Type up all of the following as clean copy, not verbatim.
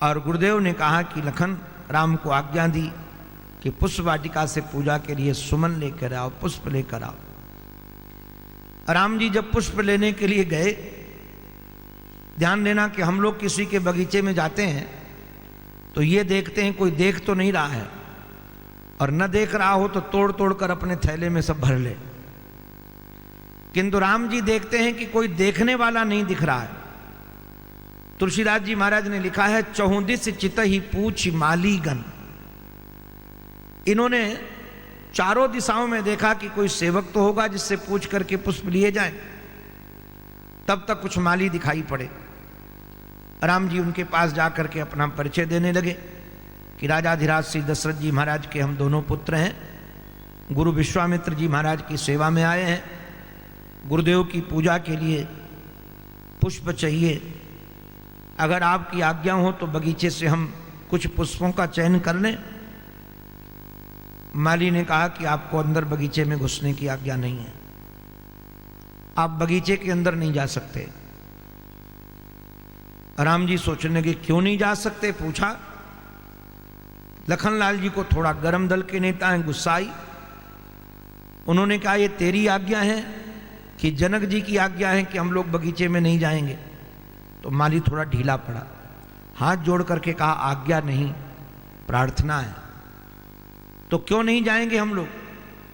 और गुरुदेव ने कहा कि लखन राम को आज्ञा दी कि पुष्प वाटिका से पूजा के लिए सुमन लेकर आओ, पुष्प लेकर आओ। राम जी जब पुष्प लेने के लिए गए, ध्यान देना कि हम लोग किसी के बगीचे में जाते हैं तो ये देखते हैं कोई देख तो नहीं रहा है, और न देख रहा हो तो तोड़ तोड़ कर अपने थैले में सब भर ले। किंतु राम जी देखते हैं कि कोई देखने वाला नहीं दिख रहा है। तुलसीदास जी महाराज ने लिखा है, चहुदिस चितहि पूछ मालीगन। इन्होंने चारों दिशाओं में देखा कि कोई सेवक तो होगा जिससे पूछ करके पुष्प लिए जाए। तब तक कुछ माली दिखाई पड़े। राम जी उनके पास जाकर के अपना परिचय देने लगे कि राजाधिराज श्री दशरथ जी महाराज के हम दोनों पुत्र हैं, गुरु विश्वामित्र जी महाराज की सेवा में आए हैं, गुरुदेव की पूजा के लिए पुष्प चाहिए, अगर आपकी आज्ञा हो तो बगीचे से हम कुछ पुष्पों का चयन कर लें। माली ने कहा कि आपको अंदर बगीचे में घुसने की आज्ञा नहीं है, आप बगीचे के अंदर नहीं जा सकते। राम जी सोचने लगे क्यों नहीं जा सकते, पूछा। लखनलाल जी को थोड़ा गरम दल के नेता हैं, गुस्सा आई। उन्होंने कहा ये तेरी आज्ञा है कि जनक जी की आज्ञा है कि हम लोग बगीचे में नहीं जाएंगे। तो माली थोड़ा ढीला पड़ा, हाथ जोड़ करके कहा आज्ञा नहीं, प्रार्थना है। तो क्यों नहीं जाएंगे हम लोग?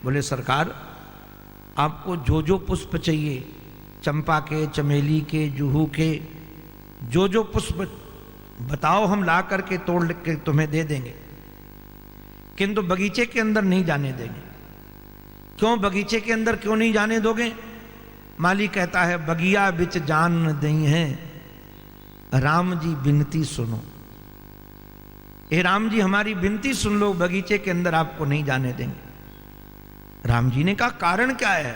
बोले सरकार आपको जो जो पुष्प चाहिए, चंपा के, चमेली के, जुहू के, जो जो पुष्प बताओ हम ला करके तोड़ के तुम्हें दे देंगे, किंतु बगीचे के अंदर नहीं जाने देंगे। क्यों बगीचे के अंदर क्यों नहीं जाने दोगे? माली कहता है बगिया बिच जान दई है, राम जी बिनती सुनो। हे राम जी हमारी बिनती सुन लो, बगीचे के अंदर आपको नहीं जाने देंगे। राम जी ने कहा कारण क्या है?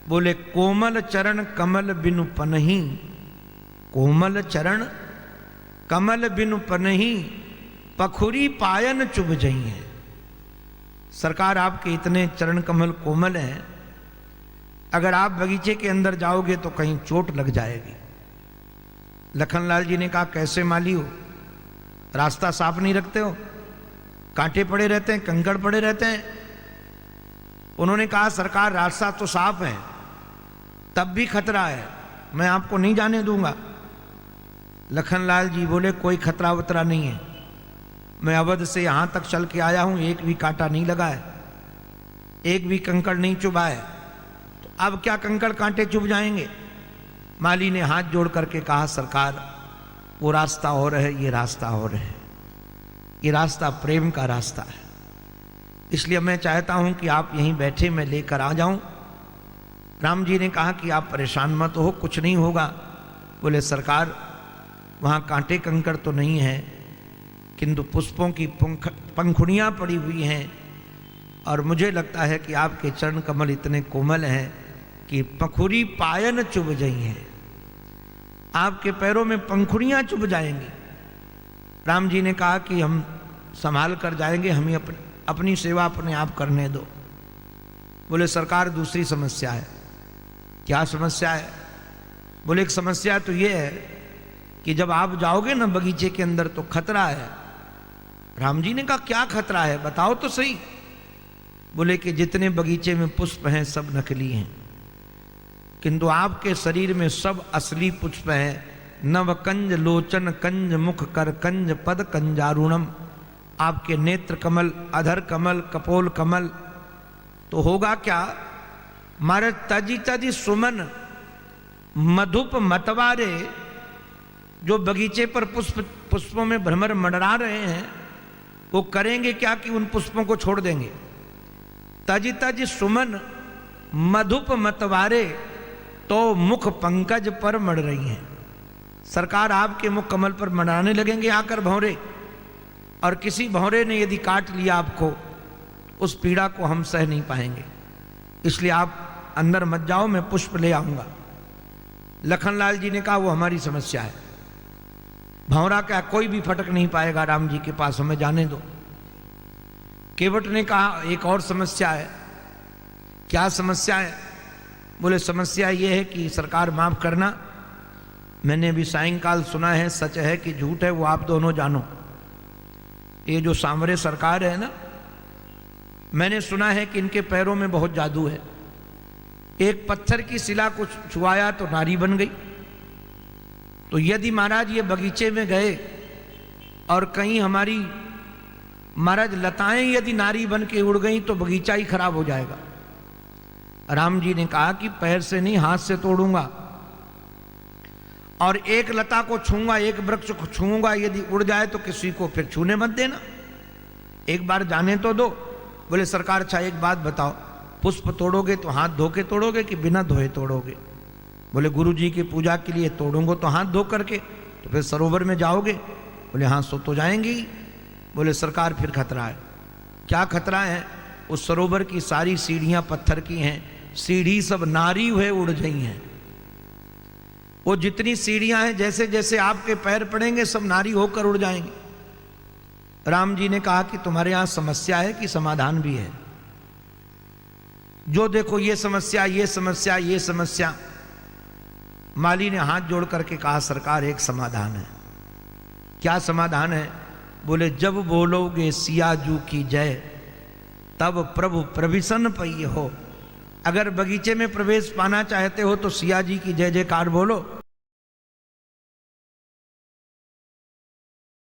बोले कोमल चरण कमल बिनु पनही, कोमल चरण कमल बिनु पनही, पखुरी पायन चुभ जई है। सरकार आपके इतने चरण कमल कोमल हैं, अगर आप बगीचे के अंदर जाओगे तो कहीं चोट लग जाएगी। लखनलाल जी ने कहा कैसे माली हो, रास्ता साफ नहीं रखते हो, कांटे पड़े रहते हैं, कंकड़ पड़े रहते हैं। उन्होंने कहा सरकार रास्ता तो साफ है, तब भी खतरा है, मैं आपको नहीं जाने दूंगा। लखनलाल जी बोले कोई खतरा वतरा नहीं है, मैं अवध से यहां तक चल के आया हूं, एक भी कांटा नहीं लगा है, एक भी कंकड़ नहीं चुभा है, तो अब क्या कंकड़ कांटे चुभ जाएंगे? माली ने हाथ जोड़ करके कहा सरकार वो रास्ता और है, ये रास्ता और है, ये रास्ता प्रेम का रास्ता है, इसलिए मैं चाहता हूं कि आप यहीं बैठे, मैं लेकर आ जाऊं। राम जी ने कहा कि आप परेशान मत हो, कुछ नहीं होगा। बोले सरकार वहां कांटे कंकड़ तो नहीं है, किंतु पुष्पों की पंखुड़ियां पड़ी हुई हैं, और मुझे लगता है कि आपके चरण कमल इतने कोमल हैं कि पखुरी पायन चुभ गई हैं, आपके पैरों में पंखुड़ियां चुभ जाएंगी। राम जी ने कहा कि हम संभाल कर जाएंगे, हमें अपनी सेवा अपने आप करने दो। बोले सरकार दूसरी समस्या है। क्या समस्या है? बोले एक समस्या तो ये है कि जब आप जाओगे ना बगीचे के अंदर तो खतरा है। राम जी ने कहा क्या खतरा है, बताओ तो सही। बोले कि जितने बगीचे में पुष्प हैं सब नकली हैं, किंतु आपके शरीर में सब असली पुष्प हैं। नव कंज लोचन कंज मुख कर कंज पद कंजारुणम, आपके नेत्र कमल, अधर कमल, कपोल कमल। तो होगा क्या? मारे तजी तजी सुमन मधुप मतवारे, जो बगीचे पर पुष्पों में भ्रमर मंडरा रहे हैं, वो करेंगे क्या कि उन पुष्पों को छोड़ देंगे। तजी तजी सुमन मधुप मतवारे, तो मुख पंकज पर मड़ रही हैं। सरकार आपके मुख कमल पर मनाने लगेंगे आकर भंवरे, और किसी भंवरे ने यदि काट लिया आपको, उस पीड़ा को हम सह नहीं पाएंगे, इसलिए आप अंदर मत जाओ, मैं पुष्प ले आऊंगा। लखनलाल जी ने कहा वो हमारी समस्या है, भंवरा क्या कोई भी फटक नहीं पाएगा राम जी के पास, हमें जाने दो। केवट ने कहा एक और समस्या है। क्या समस्या है? बोले समस्या ये है कि सरकार माफ करना, मैंने अभी सायंकाल सुना है, सच है कि झूठ है वो आप दोनों जानो। ये जो सांवरे सरकार है ना, मैंने सुना है कि इनके पैरों में बहुत जादू है। एक पत्थर की शिला को छुआया तो नारी बन गई। तो यदि महाराज ये बगीचे में गए और कहीं हमारी महाराज लताएं यदि नारी बन के उड़ गई तो बगीचा ही खराब हो जाएगा। राम जी ने कहा कि पैर से नहीं, हाथ से तोड़ूंगा और एक लता को छूंगा, एक वृक्ष को छूंगा, यदि उड़ जाए तो किसी को फिर छूने मत देना, एक बार जाने तो दो। बोले सरकार अच्छा एक बात बताओ, पुष्प तोड़ोगे तो हाथ धो के तोड़ोगे कि बिना धोए तोड़ोगे? बोले गुरु जी की पूजा के लिए तोड़ूंगा तो हाथ धो करके, तो फिर सरोवर में जाओगे? बोले हाँ सो तो जाएंगे ही। बोले सरकार फिर खतरा है। क्या खतरा है? उस सरोवर की सारी सीढ़ियां पत्थर की हैं, सीढ़ी सब नारी हुए उड़ गई हैं। वो जितनी सीढ़ियां हैं जैसे जैसे आपके पैर पड़ेंगे सब नारी होकर उड़ जाएंगे। राम जी ने कहा कि तुम्हारे यहां समस्या है कि समाधान भी है? जो देखो ये समस्या, ये समस्या, ये समस्या। माली ने हाथ जोड़ करके कहा सरकार एक समाधान है। क्या समाधान है? बोले जब बोलोगे सियाजू की जय तब प्रभु प्रभिसन पई हो। अगर बगीचे में प्रवेश पाना चाहते हो तो सिया जी की जय जयकार बोलो,